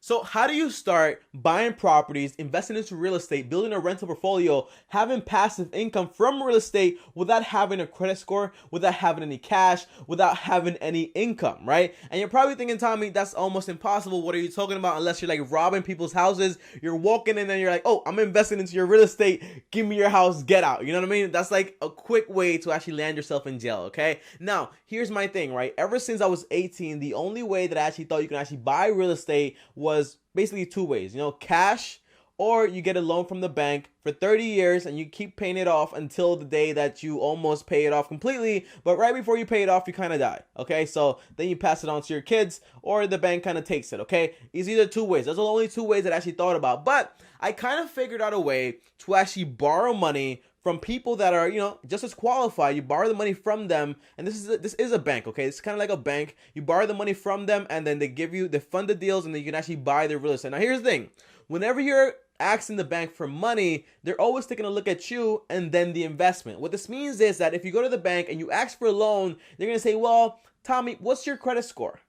So how do you start buying properties, investing into real estate, building a rental portfolio, having passive income from real estate without having a credit score, without having any cash, without having any income, right? And you're probably thinking, Tommy, that's almost impossible. What are you talking about? Unless you're like robbing people's houses, you're walking in and you're like, oh, I'm investing into your real estate. Give me your house, get out. You know what I mean? That's like a quick way to actually land yourself in jail, okay? Now, here's my thing, right? Ever since I was 18, the only way that I actually thought you can actually buy real estate was basically two ways, cash, or you get a loan from the bank for 30 years and you keep paying it off until the day that you almost pay it off completely, but right before you pay it off, you kind of die, okay? So then you pass it on to your kids or the bank kind of takes it, okay? It's either two ways. Those are the only two ways that I actually thought about, but I kind of figured out a way to actually borrow money from people that are, just as qualified. You borrow the money from them, and this is a bank, okay? It's kind of like a bank. You borrow the money from them, and then they fund the deals, and then you can actually buy their real estate. Now, here's the thing. Whenever you're asking the bank for money, they're always taking a look at you and then the investment. What this means is that if you go to the bank and you ask for a loan, they're going to say, well, Tommy, what's your credit score?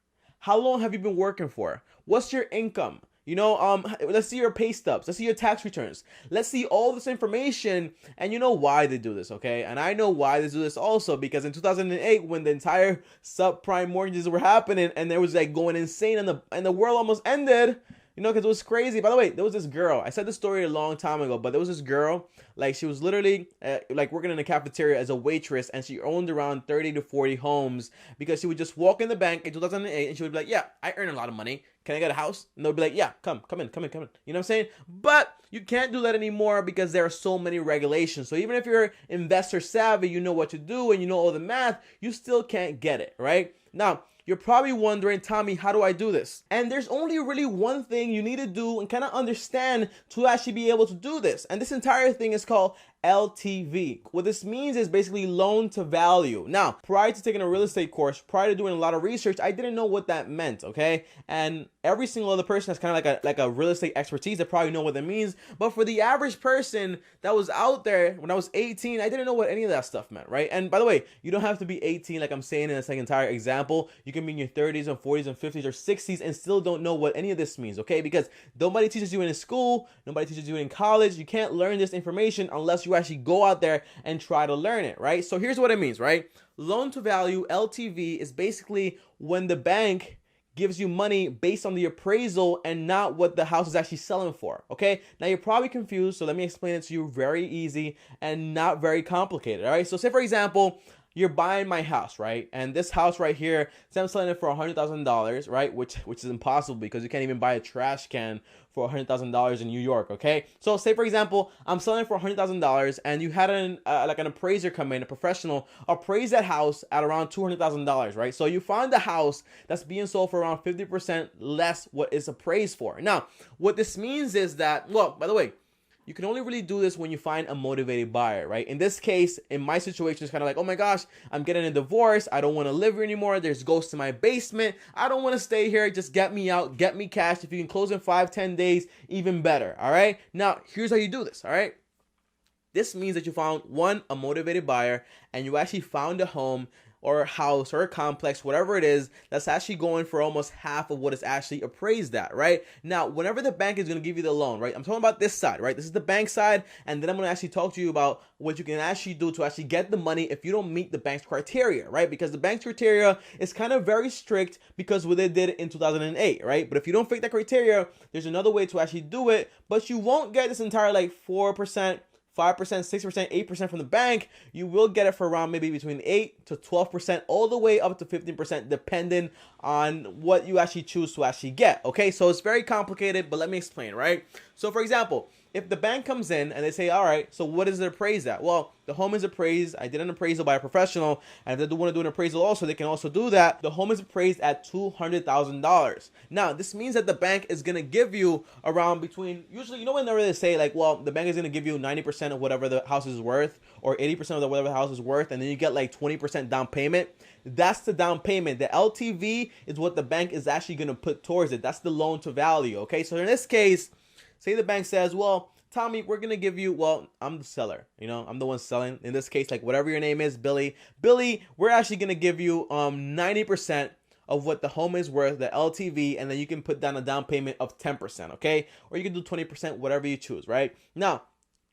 How long have you been working for? What's your income? Let's see your pay stubs. Let's see your tax returns. Let's see all this information, and you know why they do this, okay? And I know why they do this also, because in 2008, when the entire subprime mortgages were happening, and there was like going insane, and the world almost ended, because it was crazy. By the way, there was this girl. I said this story a long time ago, but there was this girl, like she was literally like working in a cafeteria as a waitress, and she owned around 30 to 40 homes because she would just walk in the bank in 2008, and she would be like, yeah, I earn a lot of money. Can I get a house? And they'll be like, yeah, come in. You know what I'm saying? But you can't do that anymore because there are so many regulations. So even if you're investor savvy, you know what to do, and you know all the math, you still can't get it, right? Now, you're probably wondering, Tommy, how do I do this? And there's only really one thing you need to do and kind of understand to actually be able to do this. And this entire thing is called LTV. What this means is basically loan to value. Now, prior to taking a real estate course, prior to doing a lot of research, I didn't know what that meant, okay? And every single other person has kind of like a real estate expertise that probably know what that means. But for the average person that was out there when I was 18, I didn't know what any of that stuff meant, right? And by the way, you don't have to be 18 like I'm saying in this entire example. You can be in your 30s and 40s and 50s or 60s and still don't know what any of this means, okay? Because nobody teaches you in school, nobody teaches you in college. You can't learn this information unless you actually go out there and try to learn it, right? So here's what it means, right? Loan to value, LTV, is basically when the bank gives you money based on the appraisal and not what the house is actually selling for, okay? Now you're probably confused, so let me explain it to you very easy and not very complicated, all right? So say for example, you're buying my house, right? And this house right here, say I'm selling it for $100,000, right? Which is impossible because you can't even buy a trash can for $100,000 in New York, okay? So say for example, I'm selling it for $100,000 and you had an appraiser come in, a professional, appraise that house at around $200,000, right? So you find the house that's being sold for around 50% less what it's appraised for. Now, what this means is that, well, by the way, you can only really do this when you find a motivated buyer, right? In this case, in my situation, it's kind of like, oh my gosh, I'm getting a divorce. I don't want to live here anymore. There's ghosts in my basement. I don't want to stay here. Just get me out. Get me cash. If you can close in 5-10 days, even better, all right? Now, here's how you do this, all right? This means that you found, one, a motivated buyer, and you actually found a home or a house or a complex, whatever it is, that's actually going for almost half of what it's actually appraised at, right? Now, whenever the bank is going to give you the loan, right? I'm talking about this side, right? This is the bank side, and then I'm going to actually talk to you about what you can actually do to actually get the money if you don't meet the bank's criteria, right? Because the bank's criteria is kind of very strict because what they did in 2008, right? But if you don't fit that criteria, there's another way to actually do it, but you won't get this entire like 4%, 5%, 6%, 8% from the bank. You will get it for around maybe between 8 to 12%, all the way up to 15%, depending on what you actually choose to actually get. Okay, so it's very complicated, but let me explain, right? So for example, if the bank comes in and they say, all right, so what is it appraised at? Well, the home is appraised. I did an appraisal by a professional, and if they do want to do an appraisal also, they can also do that. The home is appraised at $200,000. Now, this means that the bank is going to give you around between, usually, whenever they say like, well, the bank is going to give you 90% of whatever the house is worth or 80% of whatever the house is worth, and then you get like 20% down payment. That's the down payment. The LTV is what the bank is actually going to put towards it. That's the loan to value, okay? So in this case, say the bank says, well, Tommy, we're going to give you, well, I'm the seller, I'm the one selling. In this case, like whatever your name is, Billy, we're actually going to give you 90% of what the home is worth, the LTV, and then you can put down a down payment of 10%, okay? Or you can do 20%, whatever you choose, right? Now,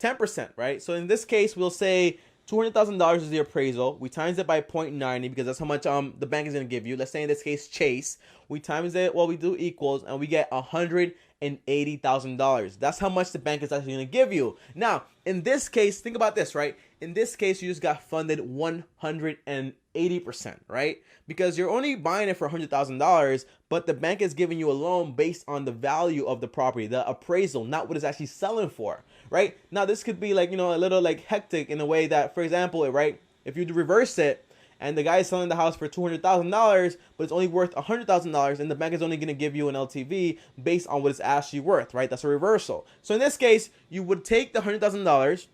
10%, right? So in this case, we'll say $200,000 is the appraisal. We times it by 0.90 because that's how much the bank is going to give you. Let's say in this case, Chase. We times it, well, we do equals, and we get $180,000. That's how much the bank is actually going to give you. Now, in this case, think about this, right? In this case, you just got funded 180%, right? Because you're only buying it for $100,000, but the bank is giving you a loan based on the value of the property, the appraisal, not what it's actually selling for, right? Now, this could be like, a little like hectic in a way that, for example, right, if you reverse it, and the guy is selling the house for $200,000, but it's only worth $100,000, and the bank is only going to give you an LTV based on what it's actually worth, right? That's a reversal. So in this case, you would take the $100,000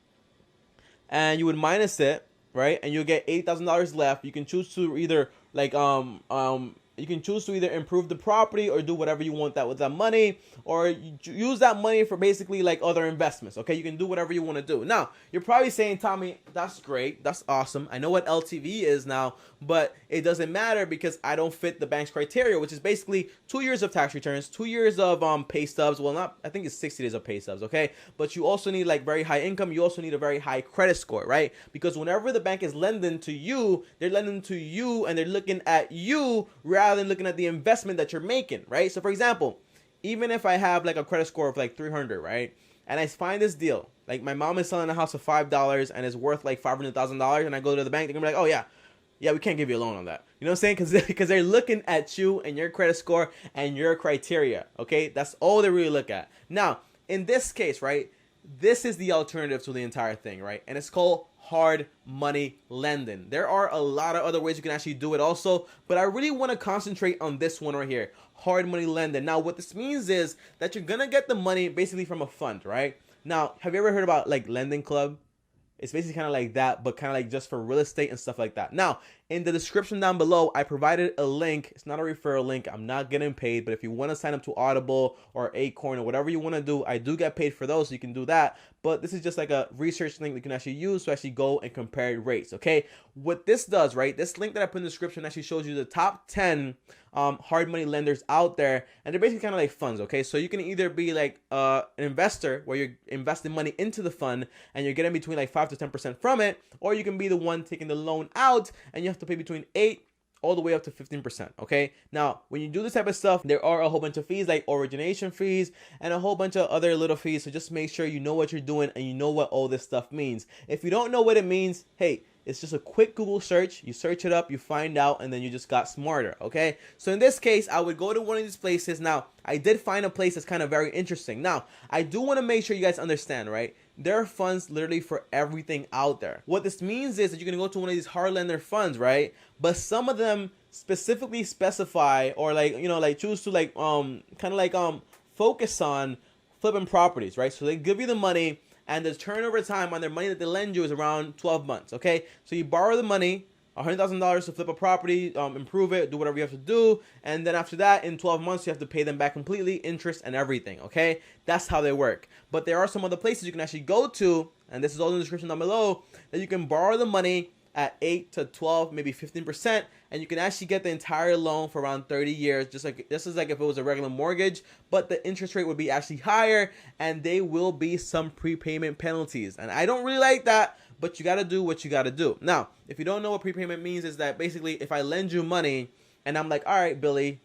and you would minus it, right? And you'll get $80,000 left. You can choose to either improve the property or do whatever you want with that money, or you use that money for basically like other investments. Okay, you can do whatever you want to do. Now, you're probably saying, Tommy, that's great, that's awesome. I know what LTV is now, but it doesn't matter because I don't fit the bank's criteria, which is basically 2 years of tax returns, 2 years of pay stubs. Well, not, I think it's 60 days of pay stubs. Okay, but you also need like very high income. You also need a very high credit score, right? Because whenever the bank is lending to you, they're lending to you and they're looking at you rather than looking at the investment that you're making, right? So for example, even if I have like a credit score of like 300, right, and I find this deal, like my mom is selling a house for $5 and it's worth like $500,000, and I go to the bank, they're gonna be like, oh yeah, we can't give you a loan on that. You know what I'm saying? Because they're looking at you and your credit score and your criteria. Okay, that's all they really look at. Now, in this case, right, this is the alternative to the entire thing, right? And it's called hard money lending. There are a lot of other ways you can actually do it also, but I really want to concentrate on this one right here, hard money lending. Now, what this means is that you're gonna get the money basically from a fund, right? Now, have you ever heard about like Lending Club? It's basically kind of like that, but kind of like just for real estate and stuff like that. Now, in the description down below, I provided a link. It's not a referral link. I'm not getting paid, but if you want to sign up to Audible or ACORN or whatever you want to do, I do get paid for those, so you can do that. But this is just like a research link that you can actually use to actually go and compare rates, okay? What this does, right, this link that I put in the description actually shows you the top 10 hard money lenders out there, and they're basically kind of like funds, okay? So you can either be like an investor where you're investing money into the fund and you're getting between like 5 to 10% from it, or you can be the one taking the loan out and you have to pay between 8 all the way up to 15%, okay? Now, when you do this type of stuff, there are a whole bunch of fees like origination fees and a whole bunch of other little fees, so just make sure you know what you're doing and you know what all this stuff means. If you don't know what it means, hey, it's just a quick Google search. You search it up, you find out, and then you just got smarter, okay? So in this case, I would go to one of these places. Now, I did find a place that's kind of very interesting. Now, I do want to make sure you guys understand, right? There are funds literally for everything out there. What this means is that you're going to go to one of these hard lender funds, right? But some of them specifically specify or like, like choose to like, kind of like focus on flipping properties, right? So they give you the money, and the turnover time on their money that they lend you is around 12 months, okay? So you borrow the money, $100,000 to flip a property, improve it, do whatever you have to do, and then after that, in 12 months, you have to pay them back completely, interest and everything, okay? That's how they work. But there are some other places you can actually go to, and this is all in the description down below, that you can borrow the money at 8 to 12, maybe 15%, and you can actually get the entire loan for around 30 years, just like this is like if it was a regular mortgage, but the interest rate would be actually higher, and there will be some prepayment penalties. And I don't really like that, but you got to do what you got to do. Now, if you don't know what prepayment means, is that basically if I lend you money and I'm like, all right, Billy,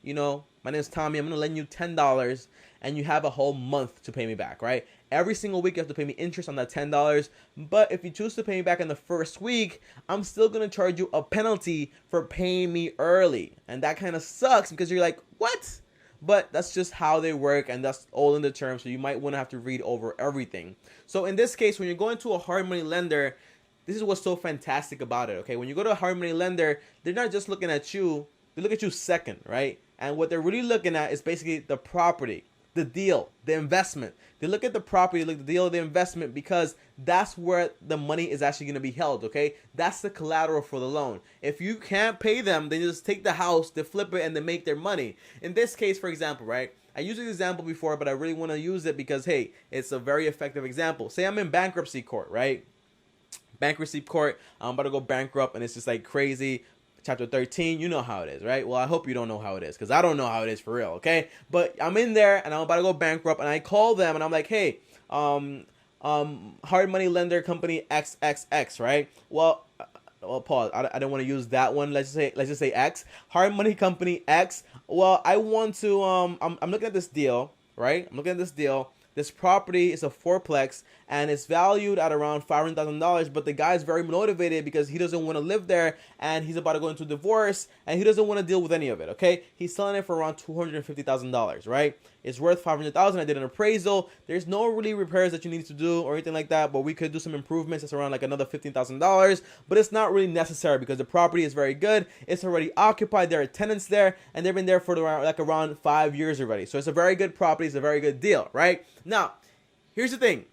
my name is Tommy, I'm going to lend you $10, and you have a whole month to pay me back, right? Every single week you have to pay me interest on that $10, but if you choose to pay me back in the first week, I'm still going to charge you a penalty for paying me early. And that kind of sucks because you're like, what? But that's just how they work, and that's all in the terms, so you might want to have to read over everything. So in this case, when you're going to a hard money lender, this is what's so fantastic about it, okay? When you go to a hard money lender, they're not just looking at you, they look at you second, right? And what they're really looking at is basically the property, the deal, the investment. They look at the property, look at the deal, the investment, because that's where the money is actually going to be held, okay? That's the collateral for the loan. If you can't pay them, they just take the house, they flip it, and they make their money. In this case, for example, right? I used this example before, but I really want to use it because, hey, it's a very effective example. Say I'm in bankruptcy court, right? Bankruptcy court, I'm about to go bankrupt, and it's just like crazy. Chapter 13, you know how it is, right? Well, I hope you don't know how it is, because I don't know how it is for real, okay? But I'm in there, and I'm about to go bankrupt, and I call them, and I'm like, hey, hard money lender company XXX, right? Well, pause. I don't want to use that one. Let's just say X. Hard money company X. Well, I want to. I'm looking at this deal, right? I'm looking at this deal. This property is a fourplex, and it's valued at around $500,000. But the guy's very motivated because he doesn't want to live there, and he's about to go into divorce, and he doesn't want to deal with any of it. Okay, he's selling it for around $250,000, right? It's worth $500,000. I did an appraisal. There's no really repairs that you need to do or anything like that, but we could do some improvements. It's around like another $15,000, but it's not really necessary because the property is very good. It's already occupied. There are tenants there, and they've been there for around 5 years already. So it's a very good property. It's a very good deal, right? Now, here's the thing.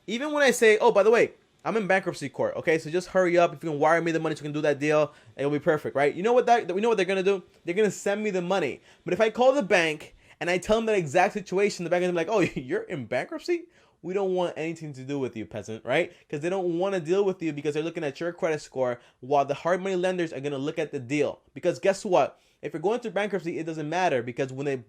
Even when I say, oh, by the way, I'm in bankruptcy court, okay? So just hurry up. If you can wire me the money so we can do that deal, it'll be perfect, right? You know what we know what they're gonna do? They're gonna send me the money. But if I call the bank and I tell them that exact situation, the bank is like, oh, you're in bankruptcy? We don't want anything to do with you, peasant, right? Because they don't want to deal with you because they're looking at your credit score, while the hard money lenders are gonna look at the deal. Because guess what? If you're going through bankruptcy, it doesn't matter, because when they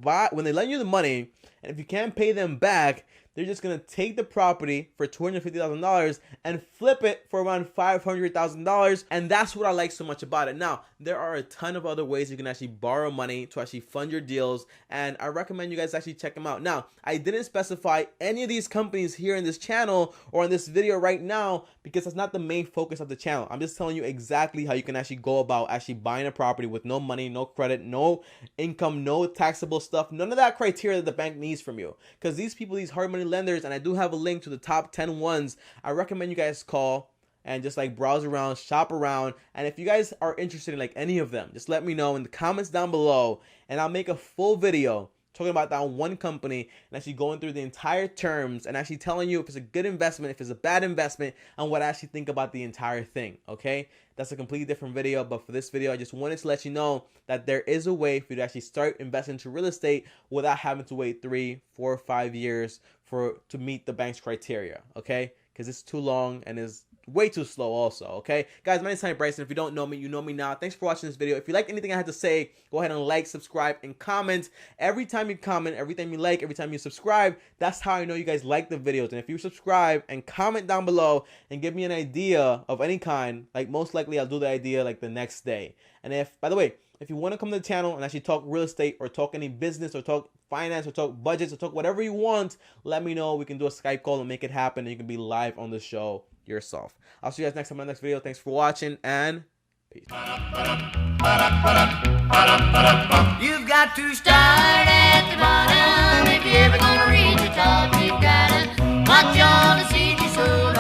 lend you the money, and if you can't pay them back, they're just going to take the property for $250,000 and flip it for around $500,000. And that's what I like so much about it. Now, there are a ton of other ways you can actually borrow money to actually fund your deals, and I recommend you guys actually check them out. Now, I didn't specify any of these companies here in this channel or in this video right now because that's not the main focus of the channel. I'm just telling you exactly how you can actually go about actually buying a property with no money, no credit, no income, no taxable stuff, none of that criteria that the bank needs from you. Because these people, these hard money lenders, and I do have a link to the top 10 ones, I recommend you guys call and just like browse around, shop around. And if you guys are interested in like any of them, just let me know in the comments down below, and I'll make a full video talking about that one company and actually going through the entire terms and actually telling you if it's a good investment, if it's a bad investment, and what I actually think about the entire thing, okay? That's a completely different video, but for this video, I just wanted to let you know that there is a way for you to actually start investing into real estate without having to wait 3, 4, 5 years to meet the bank's criteria, okay? Because it's too long and is way too slow also, okay? Guys, my name is TommyBryson. If you don't know me, you know me now. Thanks for watching this video. If you like anything I had to say, go ahead and like, subscribe, and comment. Every time you comment, every time you like, every time you subscribe, that's how I know you guys like the videos. And if you subscribe and comment down below and give me an idea of any kind, like most likely I'll do the idea like the next day. And if, by the way, if you want to come to the channel and actually talk real estate or talk any business or talk finance or talk budgets or talk whatever you want, let me know. We can do a Skype call and make it happen, and you can be live on the show yourself. I'll see you guys next time in my next video. Thanks for watching, and peace. You've got to start at the bottom if you're ever gonna reach the top. You've gotta watch all the seeds you sow.